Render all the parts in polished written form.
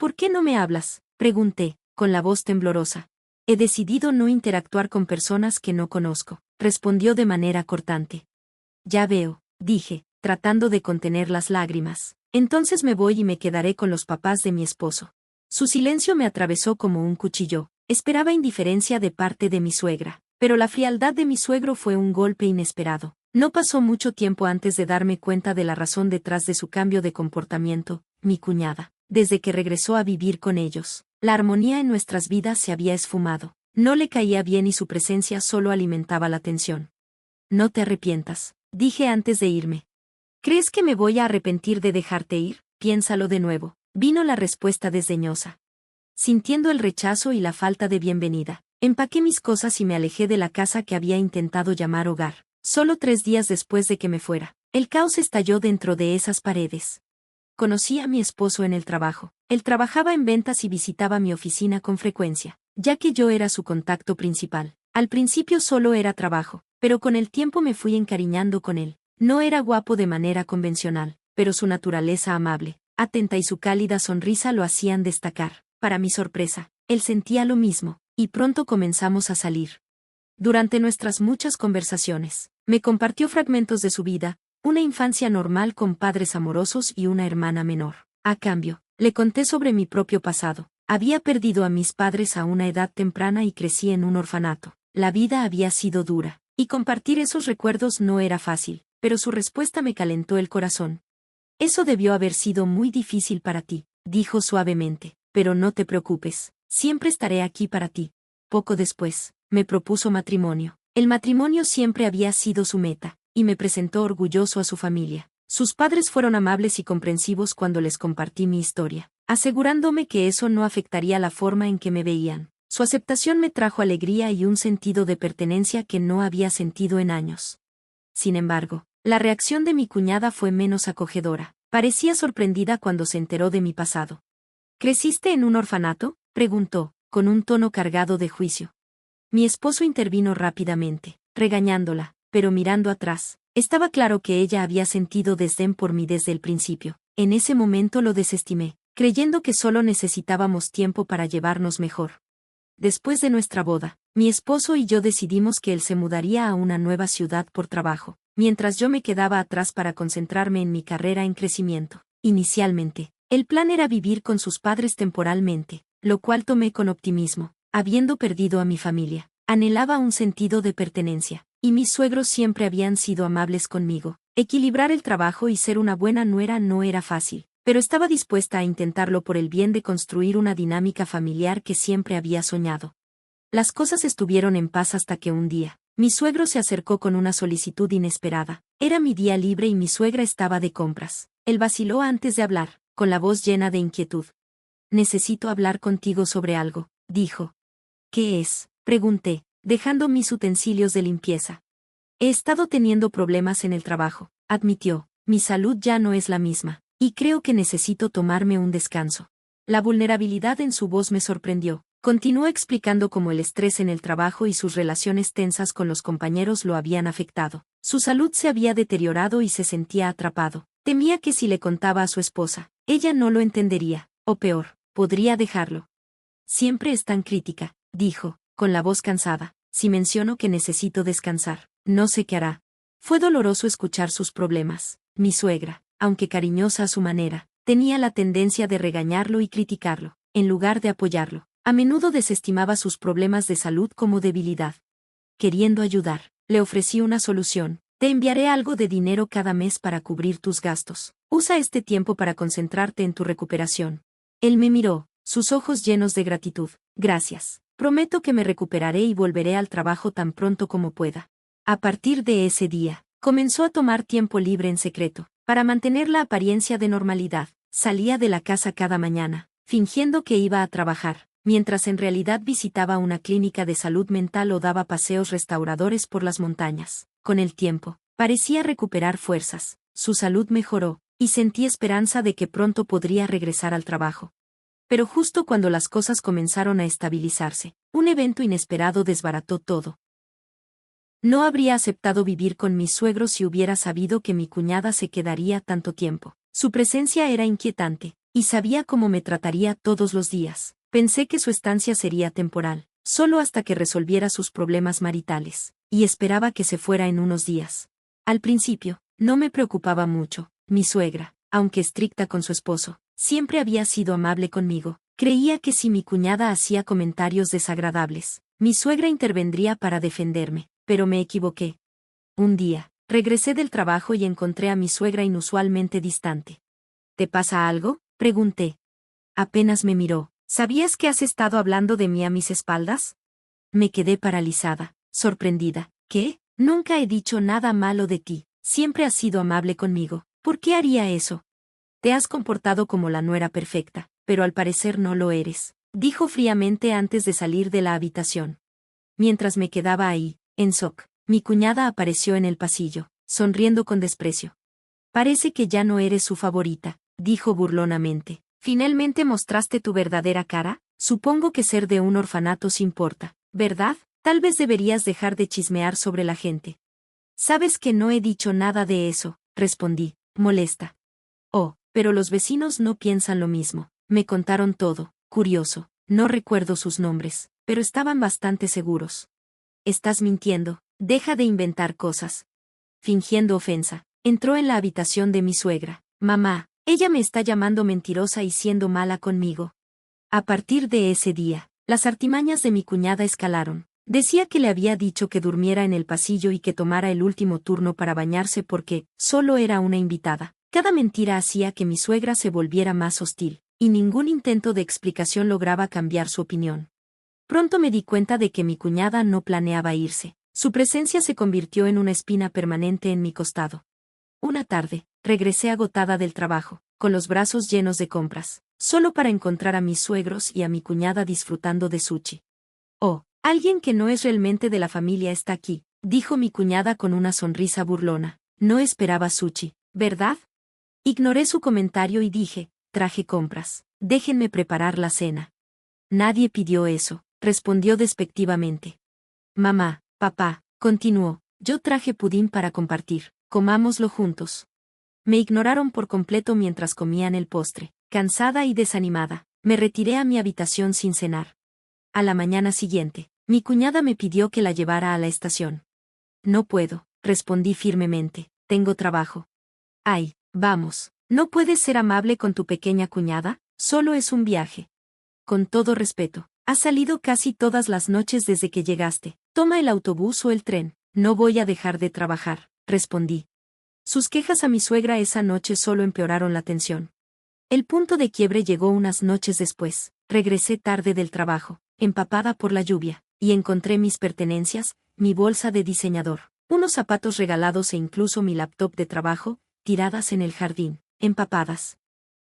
por qué no me hablas?, pregunté, con la voz temblorosa. He decidido no interactuar con personas que no conozco, respondió de manera cortante. Ya veo, dije, tratando de contener las lágrimas. Entonces me voy y me quedaré con los papás de mi esposo. Su silencio me atravesó como un cuchillo. Esperaba indiferencia de parte de mi suegra, pero la frialdad de mi suegro fue un golpe inesperado. No pasó mucho tiempo antes de darme cuenta de la razón detrás de su cambio de comportamiento, mi cuñada. Desde que regresó a vivir con ellos, la armonía en nuestras vidas se había esfumado. No le caía bien y su presencia solo alimentaba la tensión. No te arrepientas, dije antes de irme. ¿Crees que me voy a arrepentir de dejarte ir? Piénsalo de nuevo. Vino la respuesta desdeñosa. Sintiendo el rechazo y la falta de bienvenida, empaqué mis cosas y me alejé de la casa que había intentado llamar hogar. Solo 3 días después de que me fuera, el caos estalló dentro de esas paredes. Conocí a mi esposo en el trabajo. Él trabajaba en ventas y visitaba mi oficina con frecuencia, ya que yo era su contacto principal. Al principio solo era trabajo, pero con el tiempo me fui encariñando con él. No era guapo de manera convencional, pero su naturaleza amable, atenta y su cálida sonrisa lo hacían destacar. Para mi sorpresa, él sentía lo mismo, y pronto comenzamos a salir. Durante nuestras muchas conversaciones, me compartió fragmentos de su vida, una infancia normal con padres amorosos y una hermana menor. A cambio, le conté sobre mi propio pasado. Había perdido a mis padres a una edad temprana y crecí en un orfanato. La vida había sido dura, y compartir esos recuerdos no era fácil, pero su respuesta me calentó el corazón. Eso debió haber sido muy difícil para ti, dijo suavemente, pero no te preocupes, siempre estaré aquí para ti. Poco después, me propuso matrimonio. El matrimonio siempre había sido su meta, y me presentó orgulloso a su familia. Sus padres fueron amables y comprensivos cuando les compartí mi historia, asegurándome que eso no afectaría la forma en que me veían. Su aceptación me trajo alegría y un sentido de pertenencia que no había sentido en años. Sin embargo, la reacción de mi cuñada fue menos acogedora. Parecía sorprendida cuando se enteró de mi pasado. ¿Creciste en un orfanato?, preguntó, con un tono cargado de juicio. Mi esposo intervino rápidamente, regañándola, pero mirando atrás, estaba claro que ella había sentido desdén por mí desde el principio. En ese momento lo desestimé, creyendo que solo necesitábamos tiempo para llevarnos mejor. Después de nuestra boda, mi esposo y yo decidimos que él se mudaría a una nueva ciudad por trabajo, mientras yo me quedaba atrás para concentrarme en mi carrera en crecimiento. Inicialmente, el plan era vivir con sus padres temporalmente, lo cual tomé con optimismo. Habiendo perdido a mi familia, anhelaba un sentido de pertenencia, y mis suegros siempre habían sido amables conmigo. Equilibrar el trabajo y ser una buena nuera no era fácil, pero estaba dispuesta a intentarlo por el bien de construir una dinámica familiar que siempre había soñado. Las cosas estuvieron en paz hasta que un día, mi suegro se acercó con una solicitud inesperada. Era mi día libre y mi suegra estaba de compras. Él vaciló antes de hablar, con la voz llena de inquietud. Necesito hablar contigo sobre algo, dijo. ¿Qué es?, pregunté, dejando mis utensilios de limpieza. He estado teniendo problemas en el trabajo, admitió. Mi salud ya no es la misma, y creo que necesito tomarme un descanso. La vulnerabilidad en su voz me sorprendió. Continuó explicando cómo el estrés en el trabajo y sus relaciones tensas con los compañeros lo habían afectado. Su salud se había deteriorado y se sentía atrapado. Temía que si le contaba a su esposa, ella no lo entendería, o peor, podría dejarlo. Siempre es tan crítica, dijo, con la voz cansada. Si menciono que necesito descansar, no sé qué hará. Fue doloroso escuchar sus problemas. Mi suegra, aunque cariñosa a su manera, tenía la tendencia de regañarlo y criticarlo, en lugar de apoyarlo. A menudo desestimaba sus problemas de salud como debilidad. Queriendo ayudar, le ofrecí una solución. Te enviaré algo de dinero cada mes para cubrir tus gastos. Usa este tiempo para concentrarte en tu recuperación. Él me miró, sus ojos llenos de gratitud. Gracias. Prometo que me recuperaré y volveré al trabajo tan pronto como pueda. A partir de ese día, comenzó a tomar tiempo libre en secreto. Para mantener la apariencia de normalidad, salía de la casa cada mañana, fingiendo que iba a trabajar, mientras en realidad visitaba una clínica de salud mental o daba paseos restauradores por las montañas. Con el tiempo, parecía recuperar fuerzas, su salud mejoró, y sentí esperanza de que pronto podría regresar al trabajo. Pero justo cuando las cosas comenzaron a estabilizarse, un evento inesperado desbarató todo. No habría aceptado vivir con mis suegros si hubiera sabido que mi cuñada se quedaría tanto tiempo. Su presencia era inquietante, y sabía cómo me trataría todos los días. Pensé que su estancia sería temporal, solo hasta que resolviera sus problemas maritales, y esperaba que se fuera en unos días. Al principio, no me preocupaba mucho. Mi suegra, aunque estricta con su esposo, siempre había sido amable conmigo. Creía que si mi cuñada hacía comentarios desagradables, mi suegra intervendría para defenderme, pero me equivoqué. Un día, regresé del trabajo y encontré a mi suegra inusualmente distante. ¿Te pasa algo?, pregunté. Apenas me miró. ¿Sabías que has estado hablando de mí a mis espaldas? Me quedé paralizada, sorprendida. ¿Qué? Nunca he dicho nada malo de ti. Siempre has sido amable conmigo. ¿Por qué haría eso? Te has comportado como la nuera perfecta, pero al parecer no lo eres, dijo fríamente antes de salir de la habitación. Mientras me quedaba ahí, en shock, mi cuñada apareció en el pasillo, sonriendo con desprecio. Parece que ya no eres su favorita, dijo burlonamente. ¿Finalmente mostraste tu verdadera cara? Supongo que ser de un orfanato se importa, ¿verdad? Tal vez deberías dejar de chismear sobre la gente. Sabes que no he dicho nada de eso, respondí, molesta. Oh, pero los vecinos no piensan lo mismo. Me contaron todo, curioso. No recuerdo sus nombres, pero estaban bastante seguros. Estás mintiendo, deja de inventar cosas. Fingiendo ofensa, entró en la habitación de mi suegra. Mamá, ella me está llamando mentirosa y siendo mala conmigo. A partir de ese día, las artimañas de mi cuñada escalaron. Decía que le había dicho que durmiera en el pasillo y que tomara el último turno para bañarse porque solo era una invitada. Cada mentira hacía que mi suegra se volviera más hostil, y ningún intento de explicación lograba cambiar su opinión. Pronto me di cuenta de que mi cuñada no planeaba irse. Su presencia se convirtió en una espina permanente en mi costado. Una tarde, regresé agotada del trabajo, con los brazos llenos de compras, solo para encontrar a mis suegros y a mi cuñada disfrutando de sushi. Oh, alguien que no es realmente de la familia está aquí, dijo mi cuñada con una sonrisa burlona. No esperaba sushi, ¿verdad? Ignoré su comentario y dije, traje compras. Déjenme preparar la cena. Nadie pidió eso, respondió despectivamente. Mamá, papá, continuó, yo traje pudín para compartir, comámoslo juntos. Me ignoraron por completo mientras comían el postre. Cansada y desanimada, me retiré a mi habitación sin cenar. A la mañana siguiente, mi cuñada me pidió que la llevara a la estación. No puedo, respondí firmemente, tengo trabajo. Ay, vamos, ¿no puedes ser amable con tu pequeña cuñada? Solo es un viaje. Con todo respeto, has salido casi todas las noches desde que llegaste. Toma el autobús o el tren. No voy a dejar de trabajar, respondí. Sus quejas a mi suegra esa noche solo empeoraron la tensión. El punto de quiebre llegó unas noches después. Regresé tarde del trabajo, empapada por la lluvia, y encontré mis pertenencias, mi bolsa de diseñador, unos zapatos regalados e incluso mi laptop de trabajo, tiradas en el jardín, empapadas.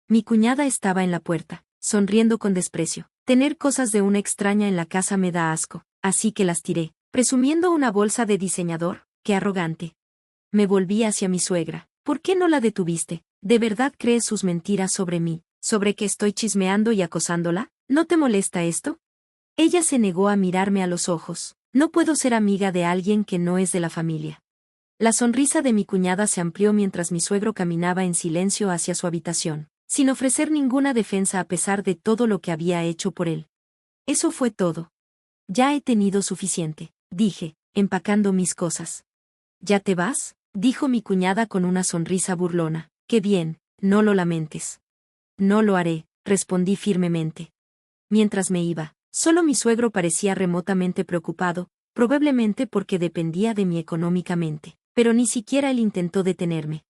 Mi cuñada estaba en la puerta, sonriendo con desprecio. Tener cosas de una extraña en la casa me da asco, así que las tiré, presumiendo una bolsa de diseñador. ¡Qué arrogante! Me volví hacia mi suegra. ¿Por qué no la detuviste? ¿De verdad crees sus mentiras sobre mí, sobre que estoy chismeando y acosándola? ¿No te molesta esto? Ella se negó a mirarme a los ojos. No puedo ser amiga de alguien que no es de la familia. La sonrisa de mi cuñada se amplió mientras mi suegro caminaba en silencio hacia su habitación, sin ofrecer ninguna defensa a pesar de todo lo que había hecho por él. Eso fue todo. Ya he tenido suficiente, dije, empacando mis cosas. ¿Ya te vas?, dijo mi cuñada con una sonrisa burlona. Qué bien, no lo lamentes. No lo haré, respondí firmemente. Mientras me iba, solo mi suegro parecía remotamente preocupado, probablemente porque dependía de mí económicamente, pero ni siquiera él intentó detenerme.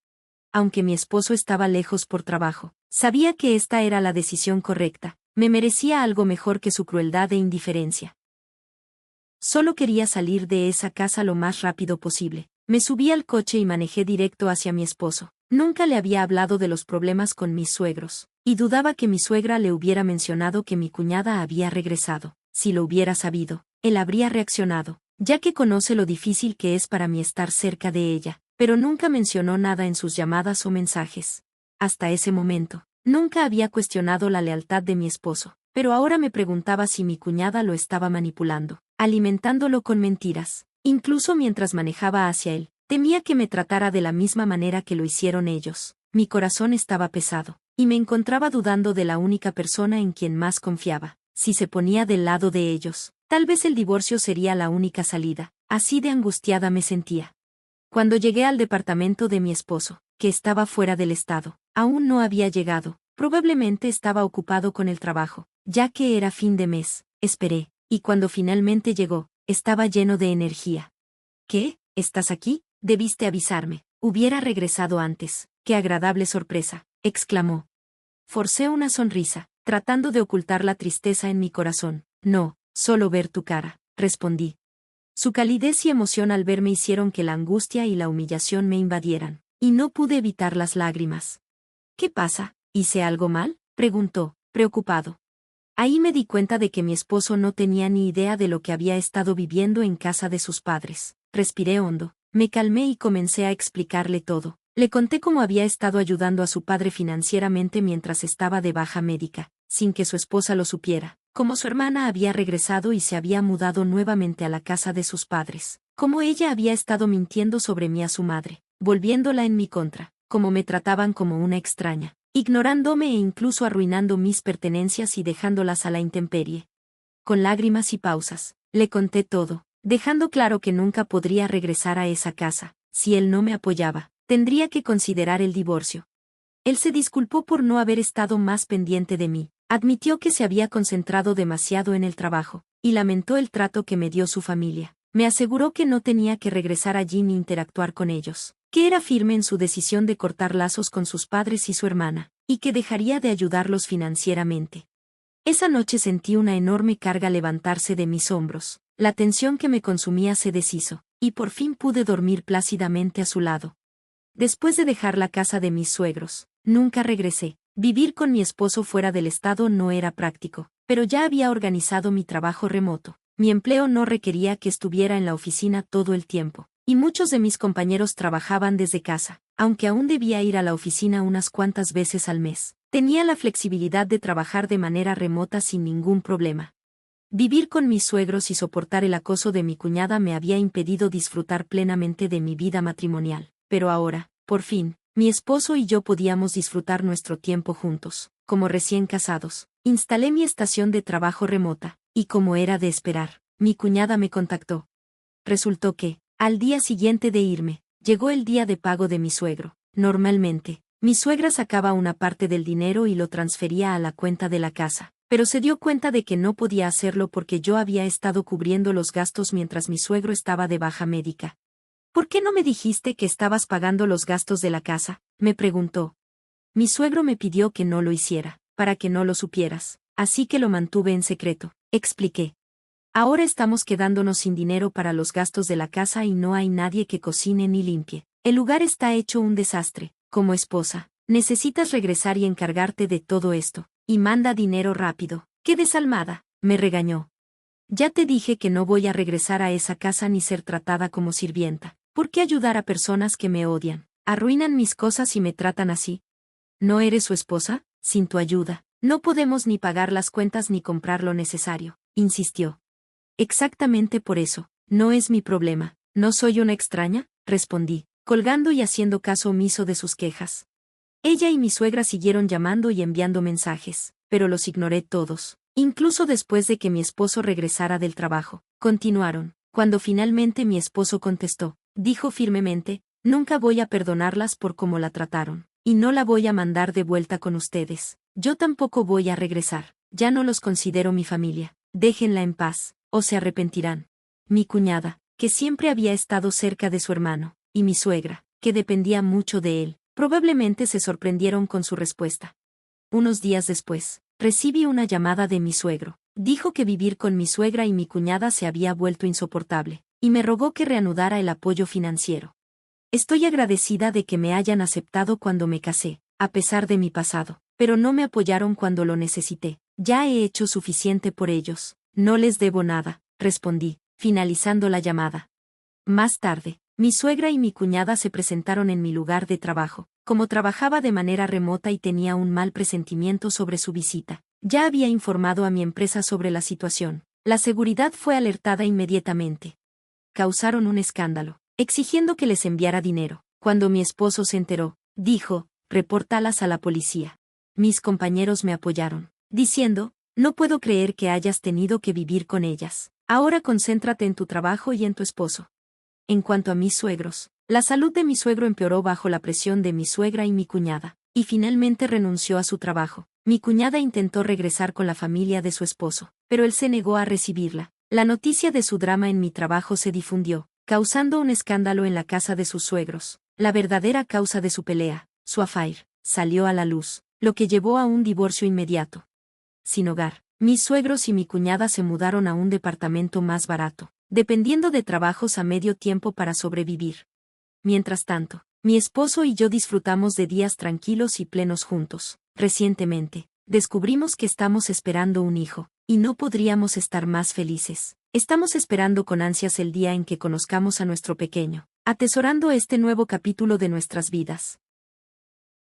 Aunque mi esposo estaba lejos por trabajo, sabía que esta era la decisión correcta, me merecía algo mejor que su crueldad e indiferencia. Solo quería salir de esa casa lo más rápido posible. Me subí al coche y manejé directo hacia mi esposo. Nunca le había hablado de los problemas con mis suegros, y dudaba que mi suegra le hubiera mencionado que mi cuñada había regresado. Si lo hubiera sabido, él habría reaccionado, ya que conoce lo difícil que es para mí estar cerca de ella, pero nunca mencionó nada en sus llamadas o mensajes. Hasta ese momento, nunca había cuestionado la lealtad de mi esposo, pero ahora me preguntaba si mi cuñada lo estaba manipulando, alimentándolo con mentiras. Incluso mientras manejaba hacia él, temía que me tratara de la misma manera que lo hicieron ellos. Mi corazón estaba pesado, y me encontraba dudando de la única persona en quien más confiaba. Si se ponía del lado de ellos, tal vez el divorcio sería la única salida. Así de angustiada me sentía. Cuando llegué al departamento de mi esposo, que estaba fuera del estado, aún no había llegado, probablemente estaba ocupado con el trabajo, ya que era fin de mes. Esperé, y cuando finalmente llegó, estaba lleno de energía. ¿Qué? ¿Estás aquí? Debiste avisarme. Hubiera regresado antes. ¡Qué agradable sorpresa!, exclamó. Forcé una sonrisa, tratando de ocultar la tristeza en mi corazón. No, solo ver tu cara, respondí. Su calidez y emoción al verme hicieron que la angustia y la humillación me invadieran, y no pude evitar las lágrimas. ¿Qué pasa? ¿Hice algo mal?, preguntó, preocupado. Ahí me di cuenta de que mi esposo no tenía ni idea de lo que había estado viviendo en casa de sus padres. Respiré hondo, me calmé y comencé a explicarle todo. Le conté cómo había estado ayudando a su padre financieramente mientras estaba de baja médica, sin que su esposa lo supiera, cómo su hermana había regresado y se había mudado nuevamente a la casa de sus padres, cómo ella había estado mintiendo sobre mí a su madre, volviéndola en mi contra, cómo me trataban como una extraña, ignorándome e incluso arruinando mis pertenencias y dejándolas a la intemperie. Con lágrimas y pausas, le conté todo, dejando claro que nunca podría regresar a esa casa. Si él no me apoyaba, tendría que considerar el divorcio. Él se disculpó por no haber estado más pendiente de mí, admitió que se había concentrado demasiado en el trabajo, y lamentó el trato que me dio su familia. Me aseguró que no tenía que regresar allí ni interactuar con ellos, que era firme en su decisión de cortar lazos con sus padres y su hermana, y que dejaría de ayudarlos financieramente. Esa noche sentí una enorme carga levantarse de mis hombros, la tensión que me consumía se deshizo, y por fin pude dormir plácidamente a su lado. Después de dejar la casa de mis suegros, nunca regresé. Vivir con mi esposo fuera del estado no era práctico, pero ya había organizado mi trabajo remoto. Mi empleo no requería que estuviera en la oficina todo el tiempo, y muchos de mis compañeros trabajaban desde casa, aunque aún debía ir a la oficina unas cuantas veces al mes. Tenía la flexibilidad de trabajar de manera remota sin ningún problema. Vivir con mis suegros y soportar el acoso de mi cuñada me había impedido disfrutar plenamente de mi vida matrimonial, pero ahora, por fin, mi esposo y yo podíamos disfrutar nuestro tiempo juntos, como recién casados. Instalé mi estación de trabajo remota, y como era de esperar, mi cuñada me contactó. Resultó que, al día siguiente de irme, llegó el día de pago de mi suegro. Normalmente, mi suegra sacaba una parte del dinero y lo transfería a la cuenta de la casa, pero se dio cuenta de que no podía hacerlo porque yo había estado cubriendo los gastos mientras mi suegro estaba de baja médica. ¿Por qué no me dijiste que estabas pagando los gastos de la casa?, me preguntó. Mi suegro me pidió que no lo hiciera, para que no lo supieras, así que lo mantuve en secreto, expliqué. Ahora estamos quedándonos sin dinero para los gastos de la casa y no hay nadie que cocine ni limpie. El lugar está hecho un desastre. Como esposa, necesitas regresar y encargarte de todo esto, y manda dinero rápido. ¡Qué desalmada!, me regañó. Ya te dije que no voy a regresar a esa casa ni ser tratada como sirvienta. ¿Por qué ayudar a personas que me odian, arruinan mis cosas y me tratan así? ¿No eres su esposa? Sin tu ayuda, no podemos ni pagar las cuentas ni comprar lo necesario, insistió. Exactamente por eso, no es mi problema. ¿No soy una extraña?, respondí, colgando y haciendo caso omiso de sus quejas. Ella y mi suegra siguieron llamando y enviando mensajes, pero los ignoré todos, incluso después de que mi esposo regresara del trabajo. Continuaron. Cuando finalmente mi esposo contestó, dijo firmemente, nunca voy a perdonarlas por cómo la trataron, y no la voy a mandar de vuelta con ustedes. Yo tampoco voy a regresar, ya no los considero mi familia, déjenla en paz, o se arrepentirán. Mi cuñada, que siempre había estado cerca de su hermano, y mi suegra, que dependía mucho de él, probablemente se sorprendieron con su respuesta. Unos días después, recibí una llamada de mi suegro. Dijo que vivir con mi suegra y mi cuñada se había vuelto insoportable, y me rogó que reanudara el apoyo financiero. Estoy agradecida de que me hayan aceptado cuando me casé, a pesar de mi pasado, pero no me apoyaron cuando lo necesité. Ya he hecho suficiente por ellos, no les debo nada, respondí, finalizando la llamada. Más tarde, mi suegra y mi cuñada se presentaron en mi lugar de trabajo. Como trabajaba de manera remota y tenía un mal presentimiento sobre su visita, ya había informado a mi empresa sobre la situación. La seguridad fue alertada inmediatamente. Causaron un escándalo, exigiendo que les enviara dinero. Cuando mi esposo se enteró, dijo, repórtalas a la policía. Mis compañeros me apoyaron, diciendo, no puedo creer que hayas tenido que vivir con ellas. Ahora concéntrate en tu trabajo y en tu esposo. En cuanto a mis suegros, la salud de mi suegro empeoró bajo la presión de mi suegra y mi cuñada, y finalmente renunció a su trabajo. Mi cuñada intentó regresar con la familia de su esposo, pero él se negó a recibirla. La noticia de su drama en mi trabajo se difundió, causando un escándalo en la casa de sus suegros. La verdadera causa de su pelea, su affair, salió a la luz, lo que llevó a un divorcio inmediato. Sin hogar, mis suegros y mi cuñada se mudaron a un departamento más barato, dependiendo de trabajos a medio tiempo para sobrevivir. Mientras tanto, mi esposo y yo disfrutamos de días tranquilos y plenos juntos. Recientemente, descubrimos que estamos esperando un hijo, y no podríamos estar más felices. Estamos esperando con ansias el día en que conozcamos a nuestro pequeño, atesorando este nuevo capítulo de nuestras vidas.